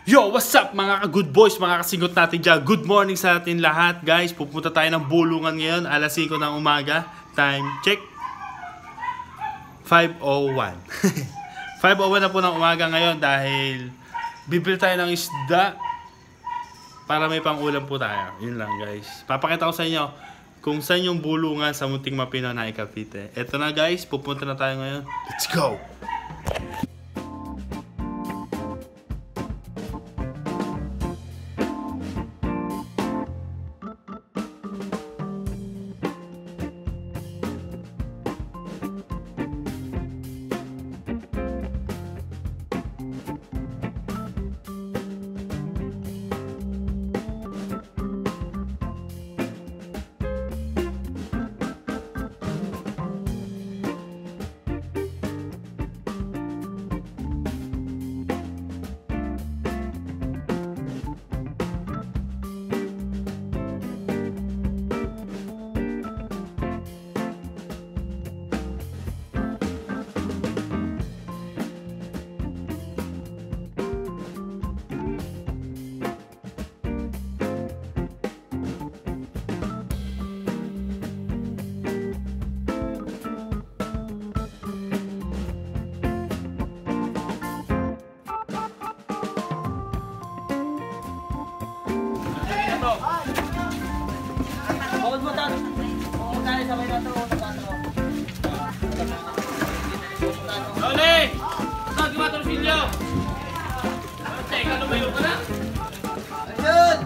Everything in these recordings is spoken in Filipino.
Yo, what's up mga ka-good boys, mga kasingot natin dyan. Good morning sa atin lahat guys. Pupunta tayo ng bulungan ngayon, alas 5 ng umaga. Time check 5:01. 5:01 na po ng umaga ngayon dahil bibili tayo ng isda para may pang-ulam po tayo. Yun lang guys. Papakita ko sa inyo kung saan yung bulungan sa Munting Mapino na Cavite. Eto na guys, pupunta na tayo ngayon. Let's go! Bukod mo tayo. Bukod tayo sa may natro. Loli! Saan di matrosilyo? Teka, lumayo ka na? Ayun!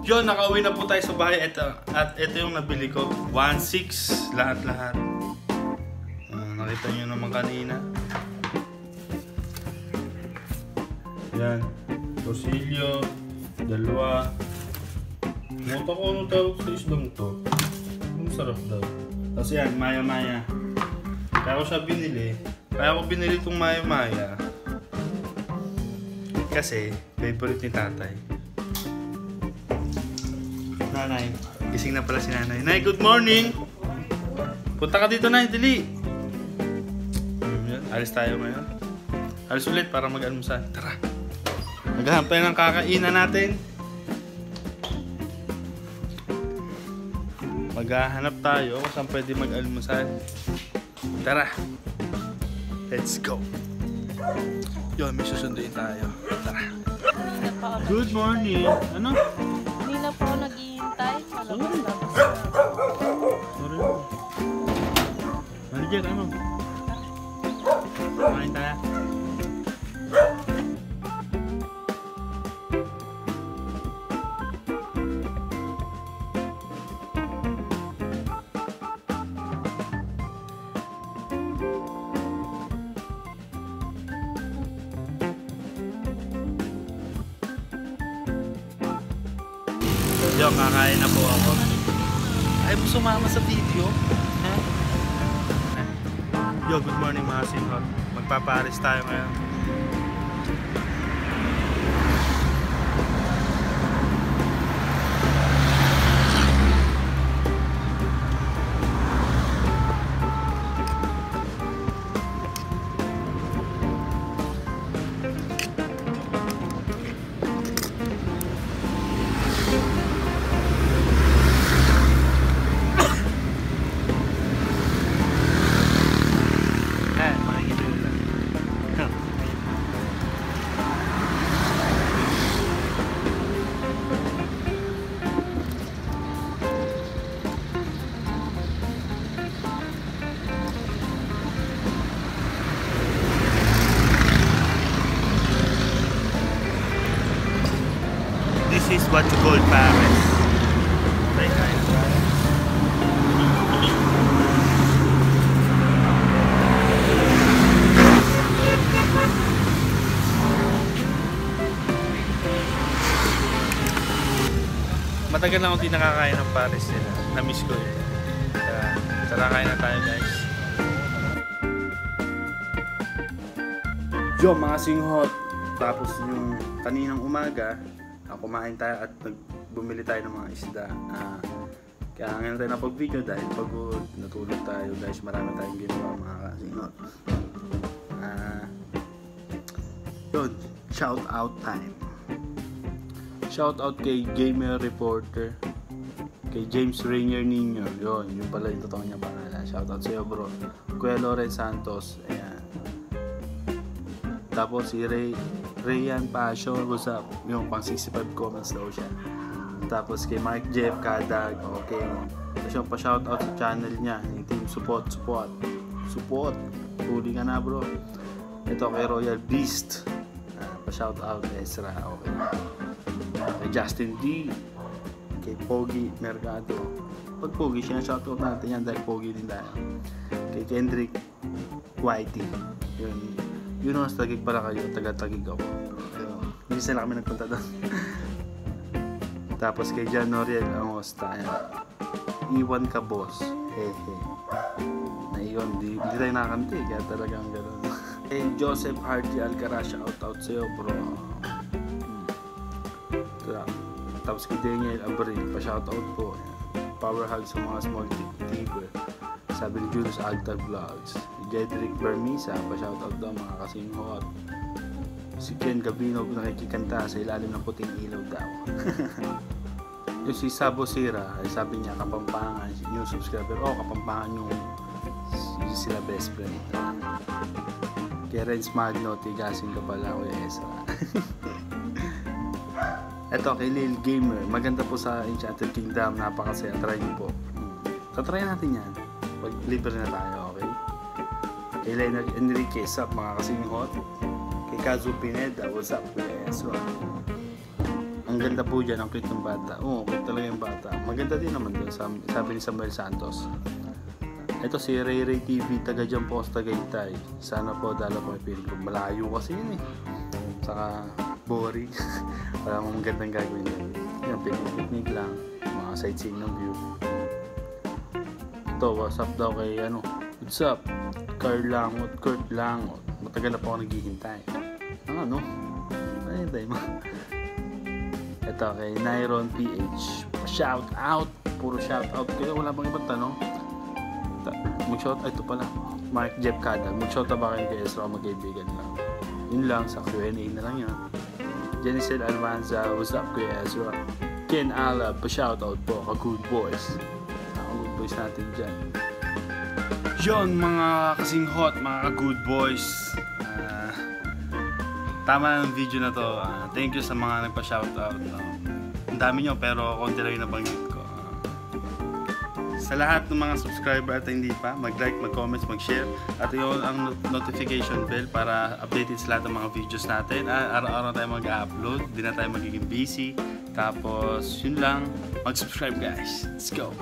Yun, nakauwi na po tayo sa bahay. At ito yung nabili ko. 1.6 lahat-lahat. Nakita nyo naman kanina. Yan. Torsilyo. 2. Muta ko ano tawag sa islang to. Ang sarap daw. Tapos yan, maya-maya. Kaya ko siya binili. Kaya ko binili itong maya-maya. Kasi, favorite ni tatay. Nanay. Gising na pala si nanay. Nay, good morning! Punta ka dito, Nay. Dali! Alis tayo ngayon. Alis ulit para mag-almusal. Tara! Maghahanap tayo ng kakainan natin. Maghahanap tayo kung saan pwede mag-almusal. Tara! Let's go! Yun, may susunduin tayo. Tara! Good morning! Ano? Hindi na po ako naghihintay. Malabas-labas. Sorry. Manager, ano? Kumain tayo. Yo, kakain na po ako. Ay mo sumama sa video? Yo, good morning mga sinhot. Magpaparis tayo ngayon. This is what you call Paris. Okay, guys. Matagal na akong di nakakain ng Paris nila. Na-miss ko eh. Tara, kain na tayo guys. Yo, mga singhot. Tapos yung kaninang umaga, kumain tayo at bumili tayo ng mga isda. Kaya ngayon tayo napag-video dahil pagod, natulog tayo guys. Marami tayong ginawa mga kasinghot. Yun, shout out time. Shout out kay Gamer Reporter, kay James Rainier Nino. Yun pala yung totoo niya pangalan. Shout out sa'yo bro. Kuya Loren Santos. Ayan. Tapos si Rayan Passion, what's up? Yung pang 65 comments daw siya. Tapos kay Mark Jeff Kadag, okay. Tapos yung pa-shoutout sa channel niya, yung team support. Huli ka na bro. Ito kay Royal Beast, pa-shoutout Ezra, okay. Kay Justin D, kay Pogi Mercado. Pag Pogi siya, shoutout natin yan dahil Pogi din tayo. Kay Kendrick Whitey, yun ang Tagig pala kayo, taga-Tagig ako. Hindi sila kami nagpunta doon. Tapos kay John Noriel Angosta, iwan ka boss, hehe. Naiwan, hindi tayo nakakamti, kaya talagang gano'n. Kay Joseph Hardy Alcaraz, shoutout sa'yo bro. Tapos kay Daniel Abril, pa-shoutout po. Power hug sa mga small tiber. Sabi ni Julius Alta Vlogs. Jedrick Bermisa, pa-shoutout daw mga kasinghot. Si Ken Gabino nakikikanta sa ilalim ng puting ilaw daw. Yung si Sabo Sira, ay sabi niya Kapampangan, yung subscriber, Kapampangan yung sila best friend. Kay Renz Magno, tigasin ka pala Kuya Ezra. Eto kay Lil Gamer, maganda po sa Enchanted Kingdom, napakasaya, try niyo po. Tatry natin yan pag libre na tayo, okay? Kay Leonard Enriquez, up mga kasinghot. Kay Kazu Pineda, what's up Kuya Ezra? Ang ganda po dyan, ang cute ng bata. Oo, cute talaga yung bata. Maganda din naman doon, sabi ni Samuel Santos. Ito si Ray Ray TV, taga dyan po sa Tagaytay. Sana po dala po yung feeling ko. Malayo kasi yun eh. Saka boring. Wala mong magandang gagawin yun. Yan, picnic lang. Mga sightseeing ng view. Ito, what's up daw kay ano? What's up? Kurt Langot. Matagal na po ako naghihintay. Ano? Ay, mo. Ito kay Nairon PH. Shout out! Puro shout out kayo. Wala bang ibang tanong? Mag-shout out. Ito pala. Mark Jeff Kada. Mag-shout out ba kayo kay Ezra o magkaibigan lang? Yun lang. Sa Q&A na lang yun. Jenicel Almanza. What's up kuya Ezra? Ken Alab. Pa-shout out po. Ka-good boys. Ka-good boys natin dyan. Yun mga kasing hot. Mga ka-good boys. Tama na ng video na to. Thank you sa mga nagpa-shoutout. Ang dami nyo pero konti lang yung nabanggit ko. Sa lahat ng mga subscriber at hindi pa, mag-like, mag-comments, mag-share. At yun ang notification bell para updated sa lahat ng mga videos natin. Araw-araw tayo mag-upload. Hindi na tayo magiging busy. Tapos yun lang. Mag-subscribe guys. Let's go!